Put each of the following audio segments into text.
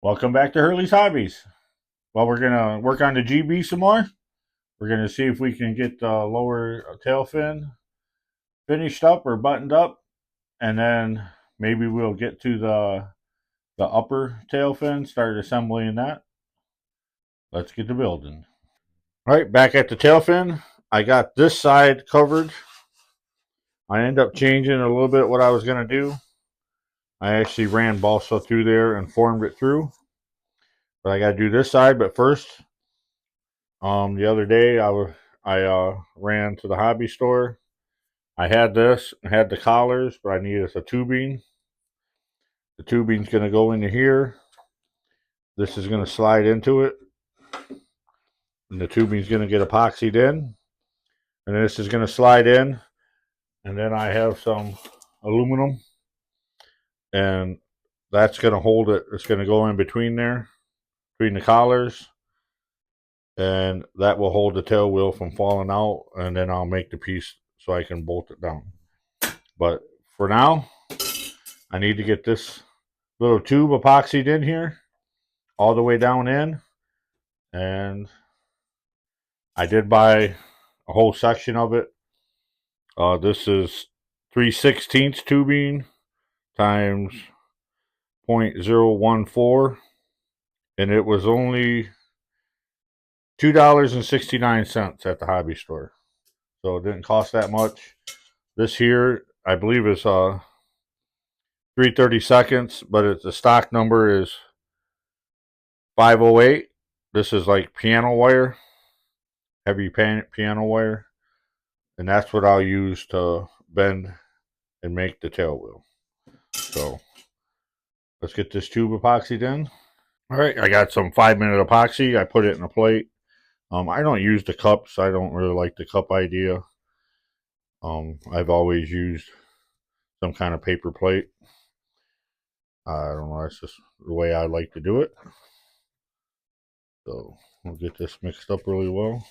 Welcome back to Hurley's Hobbies. Well, we're gonna work on the GeeBee some more. We're gonna see if we can get the lower tail fin finished up or buttoned up, and then maybe we'll get to the upper tail fin, start assembling that. Let's get to building. All right, back at the tail fin. I got this side covered. I end up changing a little bit what I was gonna do. I actually ran balsa through there and formed it through, but I got to do this side. But first, the other day I ran to the hobby store. I had this, I had the collars, but I needed a tubing. The tubing's going to go into here. This is going to slide into it, and the tubing's going to get epoxied in, and this is going to slide in, and then I have some aluminum, and that's going to hold it. It's going to go in between there, between the collars, and that will hold the tail wheel from falling out, and then I'll make the piece so I can bolt it down. But for now, I need to get this little tube epoxied in here all the way down in, and I did buy a whole section of it. This is 3/16 tubing times 0.014, and it was only $2.69 at the hobby store, so it didn't cost that much. This here, I believe, is 3/32, but the stock number is 508. This is like piano wire, heavy piano wire, and that's what I'll use to bend and make the tail wheel. So let's get this tube epoxied in. All right, I got some 5-minute epoxy. I put it in a plate. I don't use the cups. I don't really like the cup idea. I've always used some kind of paper plate. I don't know. That's just the way I like to do it. So we'll get this mixed up really well.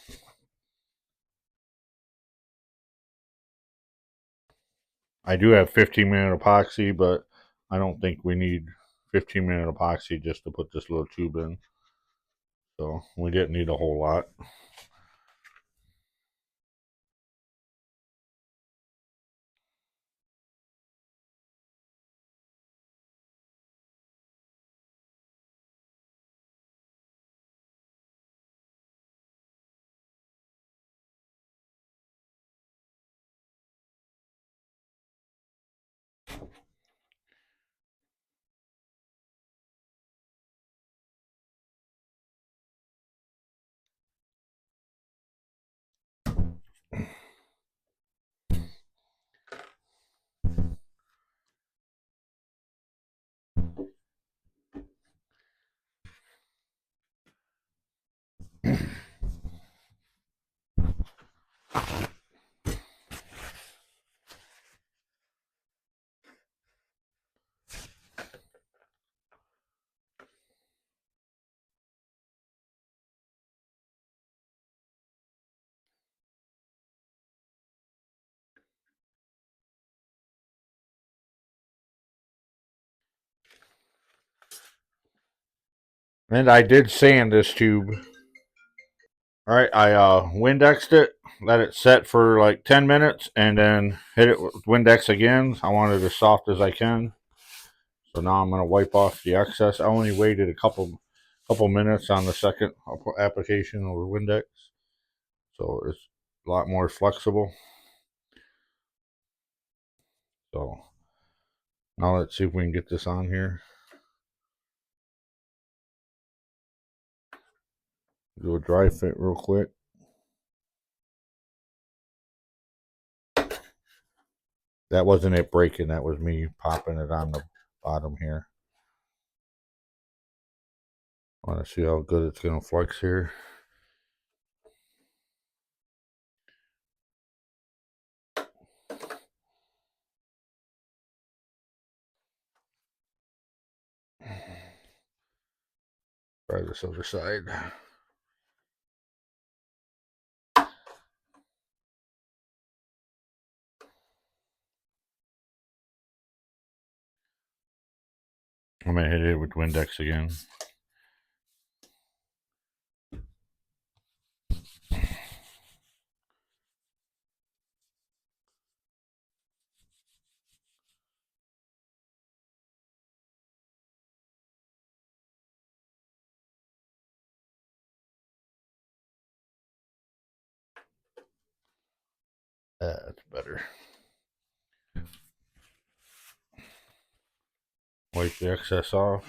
I do have 15-minute epoxy, but I don't think we need 15-minute epoxy just to put this little tube in. So we didn't need a whole lot. And I did sand this tube. All right, I Windexed it, let it set for like 10 minutes, and then hit it with Windex again. I want it as soft as I can. So now I'm going to wipe off the excess. I only waited a couple minutes on the second application of Windex, so it's a lot more flexible. So now let's see if we can get this on here. Do a dry fit real quick. That wasn't it breaking, that was me popping it on the bottom here. I want to see how good it's going to flex here. Try this other side. I'm going to hit it with Windex again. That's better. Wipe the excess off.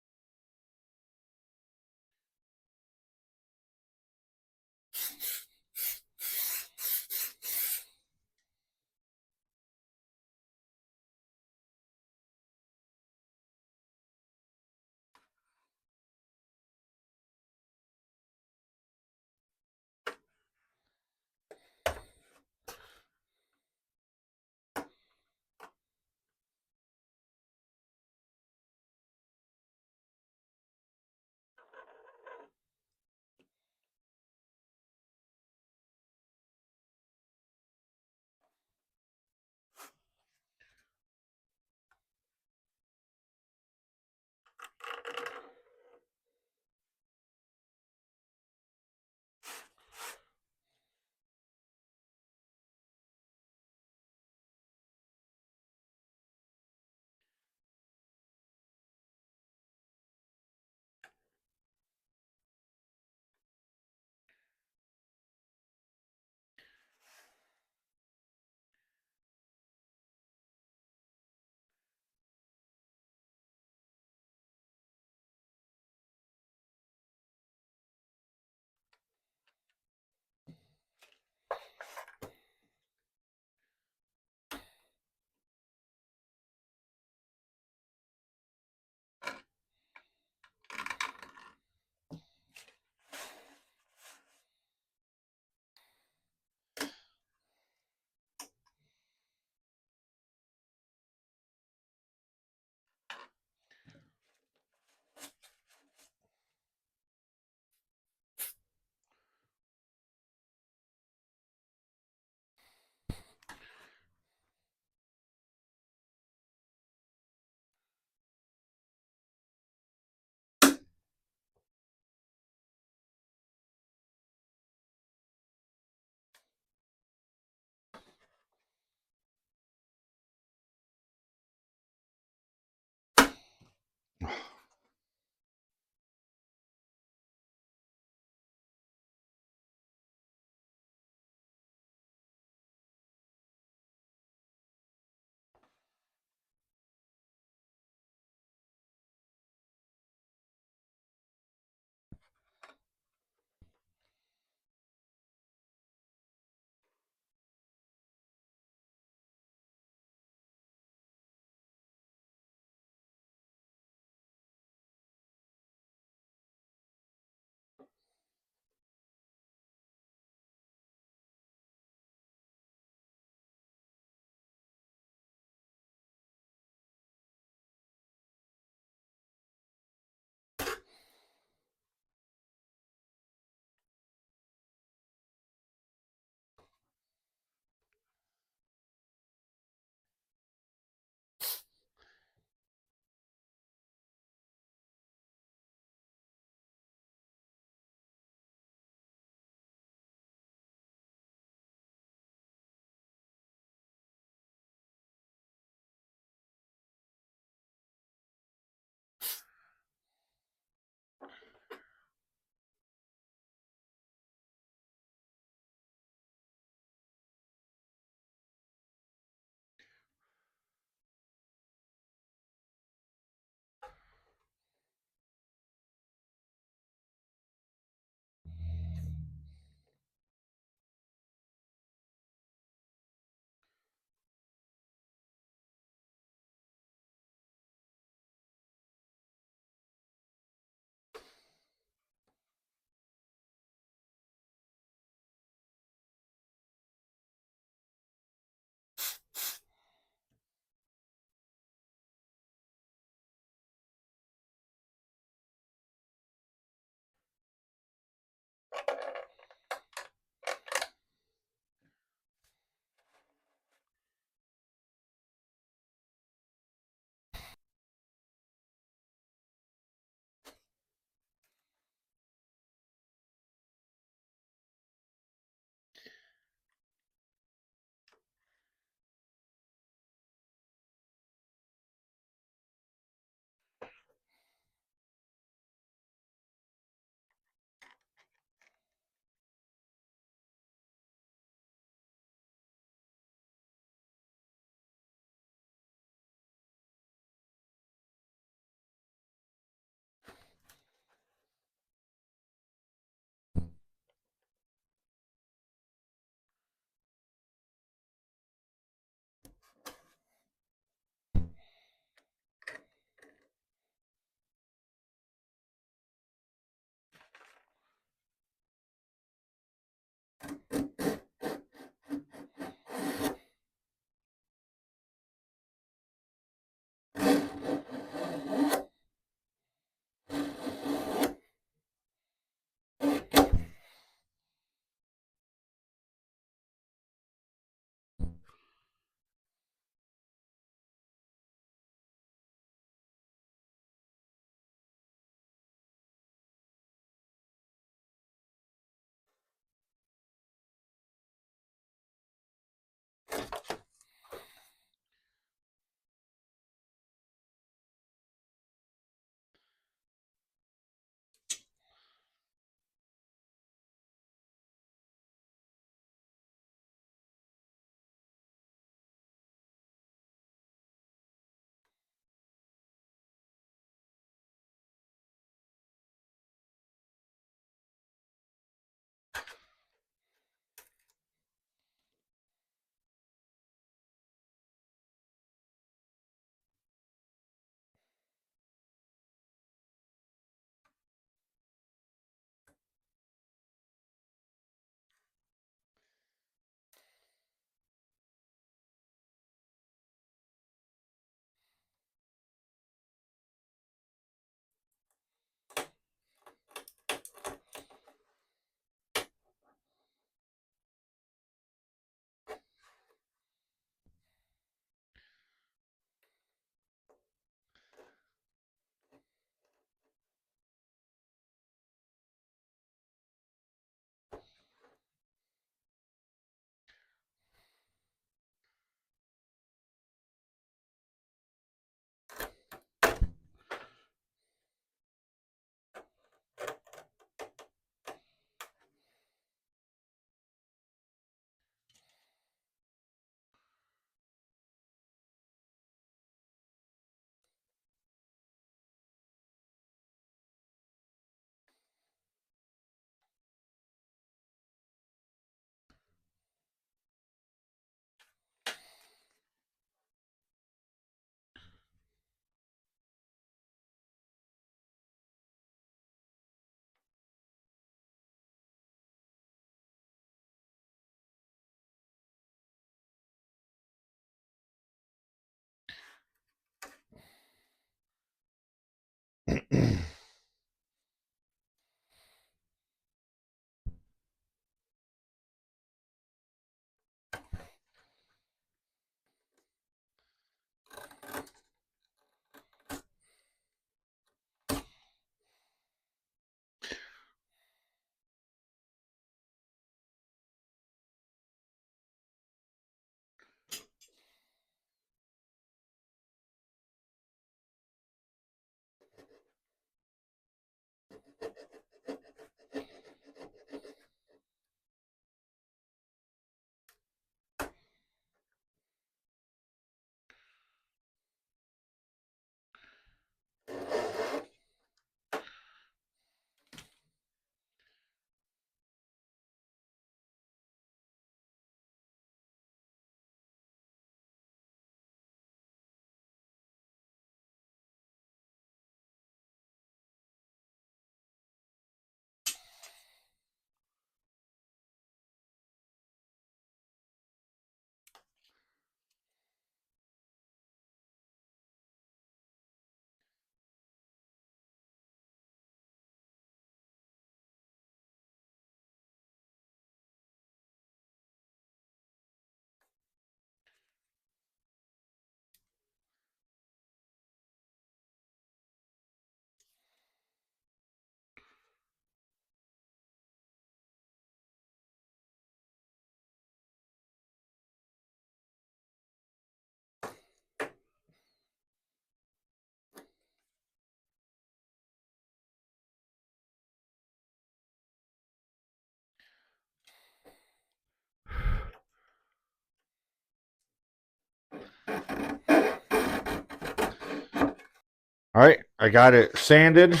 All right, I got it sanded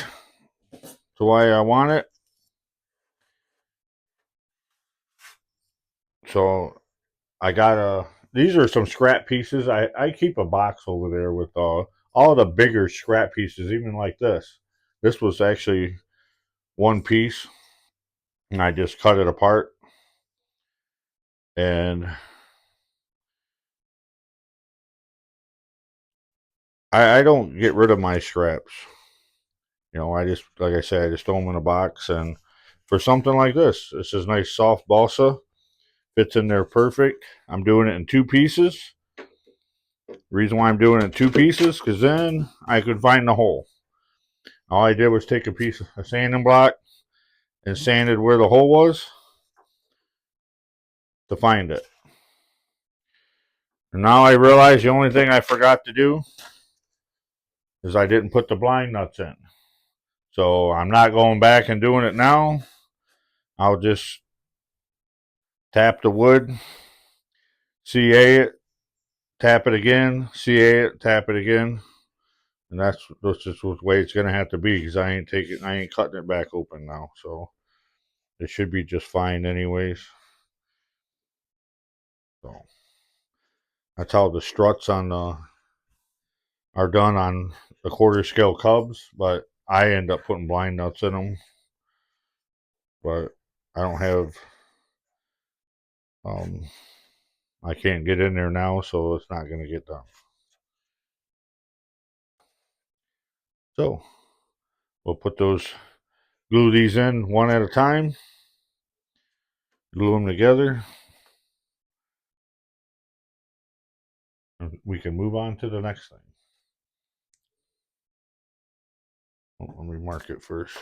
the way I want it. So I got these are some scrap pieces. I keep a box over there with all the bigger scrap pieces, even like this. This was actually one piece, and I just cut it apart. And I don't get rid of my scraps. You know, I just, like I said, I just throw them in a box. And for something like this is nice soft balsa. Fits in there perfect. I'm doing it in two pieces. Reason why I'm doing it in two pieces, because then I could find the hole. All I did was take a piece of sanding block and sanded where the hole was to find it. And now I realize the only thing I forgot to do is I didn't put the blind nuts in. So I'm not going back and doing it now. I'll just tap the wood, CA it, tap it again, CA it, tap it again. And that's just the way it's gonna have to be, because I ain't cutting it back open now. So it should be just fine anyways. So that's how the struts on the are done on the quarter scale Cubs, but I end up putting blind nuts in them. But I don't have, um, I can't get in there now, so it's not going to get done. So we'll put glue these in one at a time, glue them together, and we can move on to the next thing. Let me mark it first.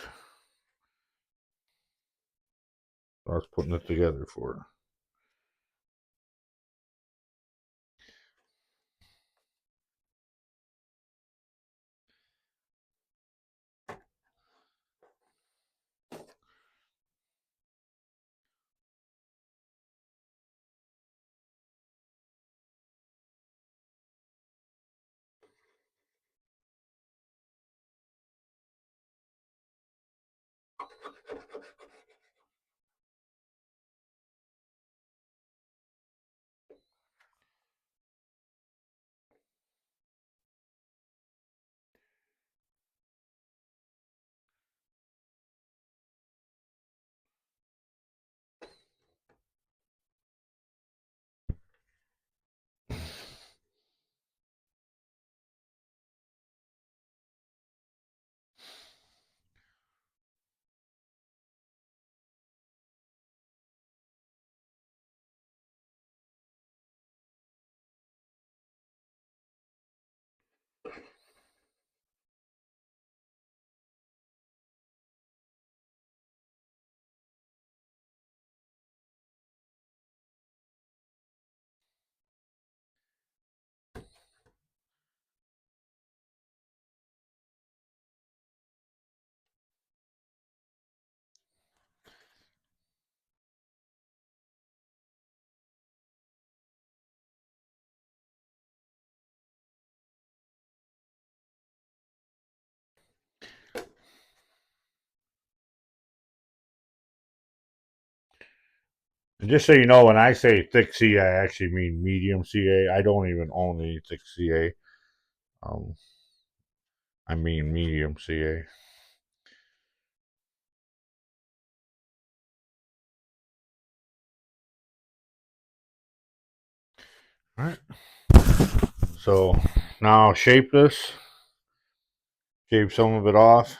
I was putting it together for her. And just so you know, when I say thick CA, I actually mean medium CA. I don't even own any thick CA. Um, I mean medium CA. All right. So now I'll shape this. Shave some of it off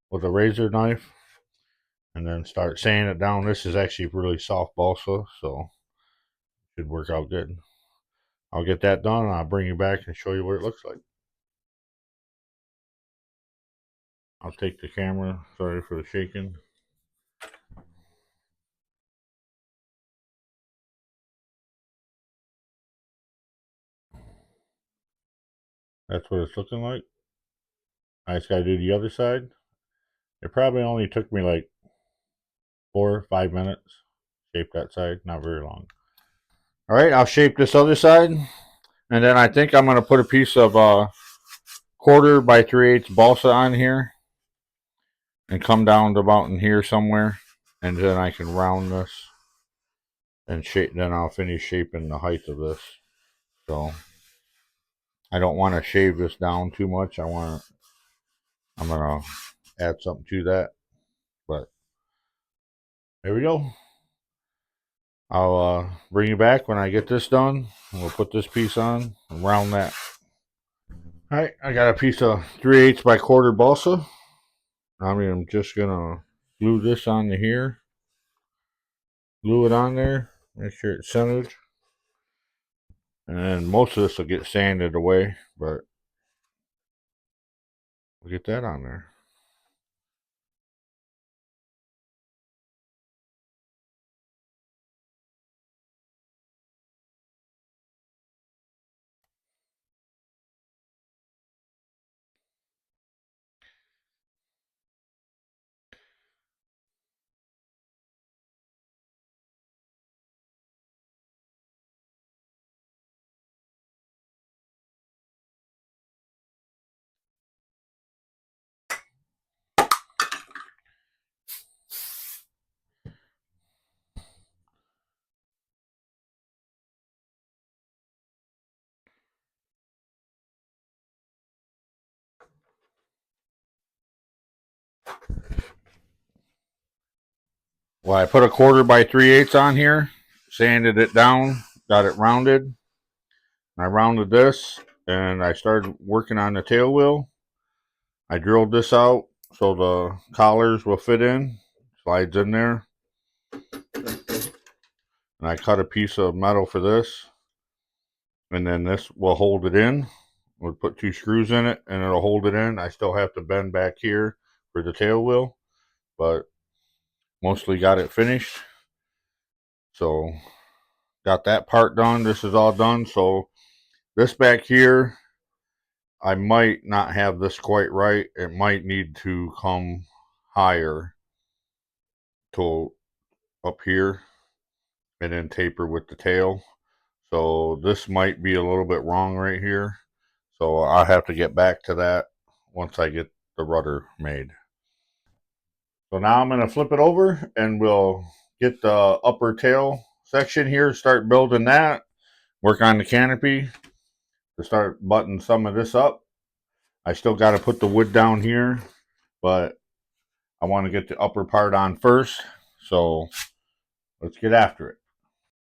with a razor knife. And then start sanding it down. This is actually really soft balsa, so it should work out good. I'll get that done and I'll bring you back and show you what it looks like. I'll take the camera. Sorry for the shaking. That's what it's looking like. I just gotta do the other side. It probably only took me like 4 or 5 minutes. Shape that side, not very long. All right, I'll shape this other side, and then I think I'm gonna put a piece of 1/4 by 3/8 balsa on here, and come down to about in here somewhere, and then I can round this and shape. Then I'll finish shaping the height of this. So I don't want to shave this down too much. I'm gonna add something to that, but there we go. I'll bring you back when I get this done. We'll put this piece on and round that. All right, I got a piece of 3/8 by 1/4 balsa. I'm just gonna glue this onto here. Glue it on there. Make sure it's centered. And most of this will get sanded away, but we'll get that on there. Well, I put a 1/4 by 3/8 on here, sanded it down, got it rounded. I rounded this, and I started working on the tail wheel. I drilled this out so the collars will fit in, slides in there. And I cut a piece of metal for this, and then this will hold it in. We'll put 2 screws in it, and it'll hold it in. I still have to bend back here for the tail wheel, but mostly got it finished. So got that part done. This is all done. So this back here, I might not have this quite right. It might need to come higher to up here and then taper with the tail. So this might be a little bit wrong right here. So I'll have to get back to that once I get the rudder made. So now I'm going to flip it over and we'll get the upper tail section here, start building that, work on the canopy to start buttoning some of this up. I still got to put the wood down here, but I want to get the upper part on first. So let's get after it.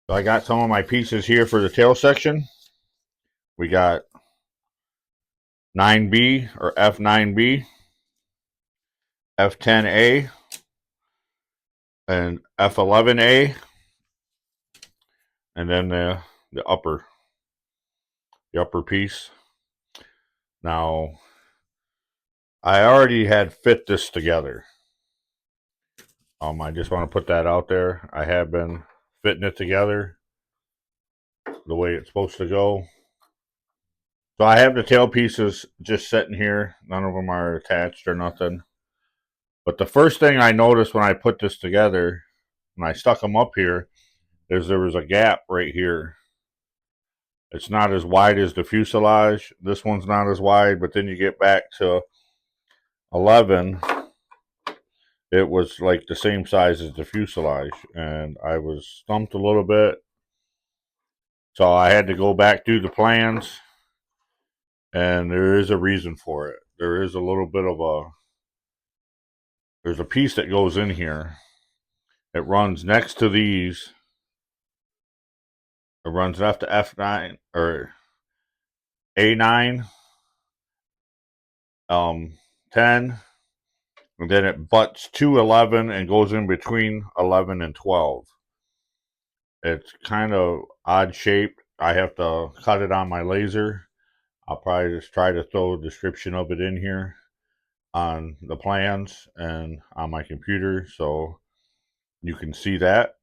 So I got some of my pieces here for the tail section. We got 9B or F9B, F10A, and F11A, and then the upper piece. Now, I already had fit this together. I just want to put that out there. I have been fitting it together the way it's supposed to go. So I have the tail pieces just sitting here. None of them are attached or nothing. But the first thing I noticed when I put this together, when I stuck them up here, is there was a gap right here. It's not as wide as the fuselage. This one's not as wide, but then you get back to 11, it was like the same size as the fuselage, and I was stumped a little bit. So I had to go back through the plans, and there is a reason for it. There is a little bit of there's a piece that goes in here. It runs next to these. It runs left to F9 or A9, 10, and then it butts to 11 and goes in between 11 and 12. It's kind of odd shaped. I have to cut it on my laser. I'll probably just try to throw a description of it in here on the plans and on my computer so you can see that.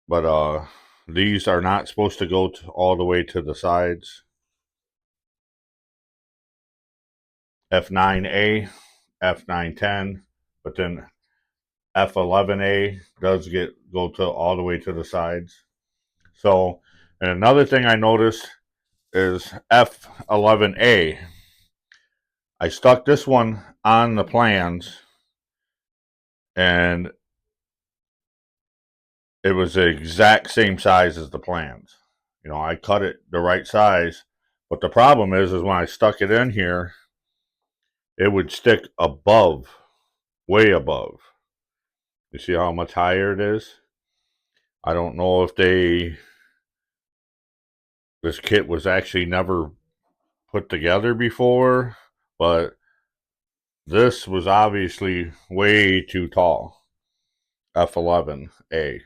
But these are not supposed to go all the way to the sides. F9A, F910, but then F11A does go to all the way to the sides. So, and another thing I noticed is F11A. I stuck this one on the plans, and it was the exact same size as the plans. You know, I cut it the right size, but the problem is when I stuck it in here, it would stick above, way above. You see how much higher it is? I don't know if this kit was actually never put together before, but this was obviously way too tall. F11A.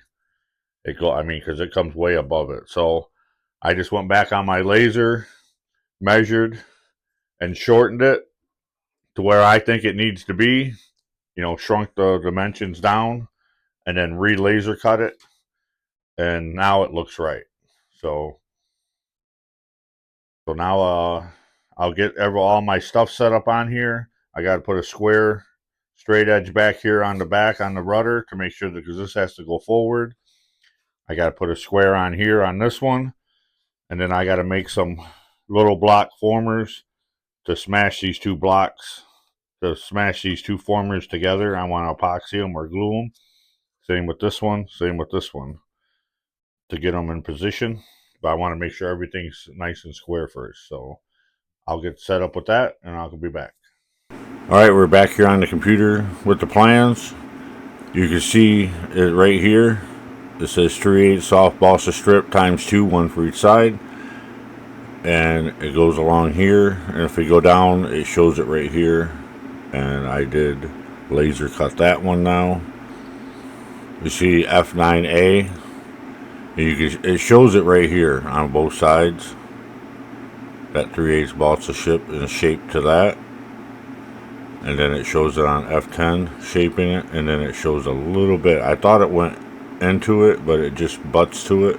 Because it comes way above it. So I just went back on my laser, measured, and shortened it to where I think it needs to be. You know, shrunk the dimensions down, and then re-laser cut it, and now it looks right. So now I'll get all my stuff set up on here. I got to put a square straight edge back here on the back on the rudder to make sure that, because this has to go forward. I got to put a square on here on this one, and then I got to make some little block formers to smash these two blocks, to smash these two formers together. I want to epoxy them or glue them. Same with this one, same with this one, to get them in position. But I want to make sure everything's nice and square first. So I'll get set up with that, and I'll be back. All right, we're back here on the computer with the plans. You can see it right here. It says 3/8 soft balsa strip times 2, one for each side. And it goes along here. And if we go down, it shows it right here. And I did laser cut that one now. You see F9A. It shows it right here on both sides. That 3/8 balsa strip is shaped to that. And then it shows it on F10, shaping it, and then it shows a little bit. I thought it went into it, but it just butts to it.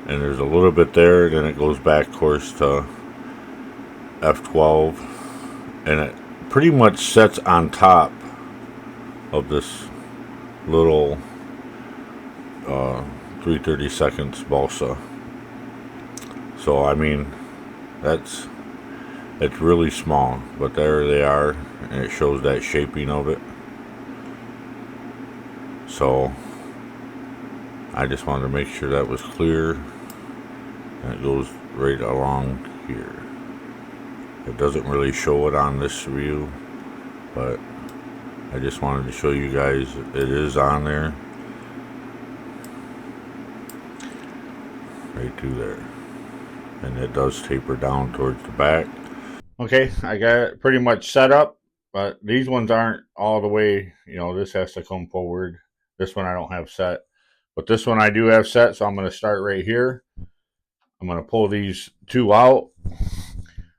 And there's a little bit there, then it goes back, of course, to F12. And it pretty much sets on top of this little 3/32 balsa. So, I mean, it's really small, but there they are, and it shows that shaping of it. So I just wanted to make sure that was clear, and it goes right along here. It doesn't really show it on this view, but I just wanted to show you guys it is on there, right through there, and it does taper down towards the back. Okay, I got it pretty much set up, but these ones aren't all the way, you know, this has to come forward. This one I don't have set, but this one I do have set, so I'm going to start right here. I'm going to pull these two out.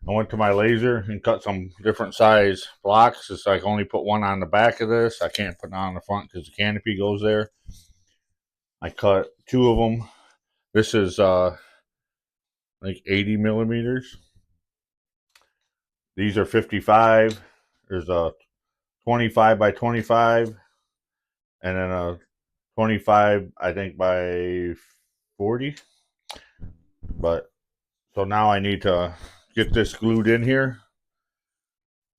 I went to my laser and cut some different size blocks. It's like only put one on the back of this. I can't put it on the front because the canopy goes there. I cut two of them. This is like 80 millimeters. These are 55. There's a 25 by 25 and then a 25, I think, by 40. But so now I need to get this glued in here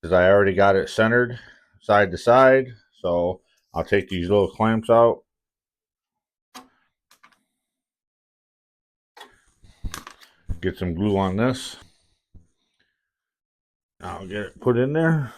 because I already got it centered side to side. So I'll take these little clamps out. Get some glue on this. I'll get it put in there.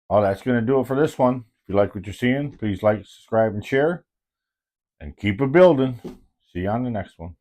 Oh, that's going to do it for this one. If you like what you're seeing, please like, subscribe, and share. And keep it building. See you on the next one.